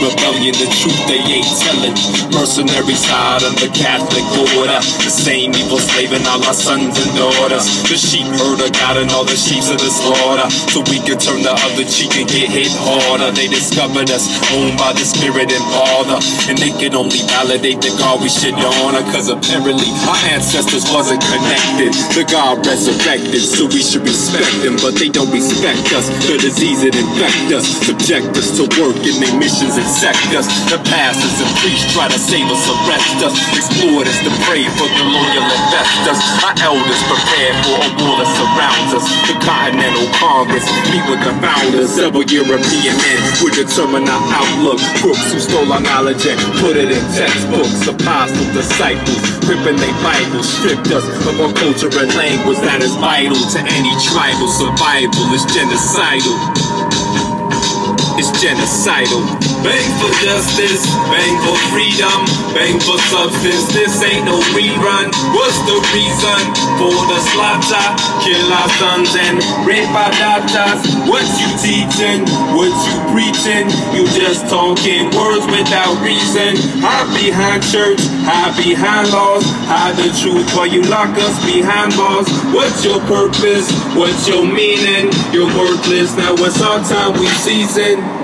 rebellion, the truth they ain't telling. Mercenary side of the Catholic order, the same evil slaving all our sons and daughters. The sheep herder guiding all the sheep to the slaughter, so we can turn the other cheek and get hit harder. They discovered us, owned by the spirit and father, and they can only validate the God we should honor, cause apparently our ancestors wasn't connected. The God resurrected, so we should respect them, but they don't respect us. The disease that infect us, subject us to work in their missions and sect us. The pastors and priests try to save us, arrest us, exploit us to pray for the loyal investors. Our elders prepare for a war that surrounds us. The Continental Congress meet with the founders. Several European men would determine our outlook. Crooks who stole our knowledge and put it in textbooks. Apostles, disciples, ripping their Bibles, stripped us of our culture and language that is vital to any tribal survival. It's genocidal. It's genocidal. Bang for justice, bang for freedom, bang for substance. This ain't no rerun. What's the reason for the slaughter? Kill our sons and rape our daughters. What you teaching? What you preaching? You just talking words without reason. Hide behind church, hide behind laws, hide the truth while you lock us behind bars. What's your purpose? What's your meaning? You're worthless. Now it's our time we season.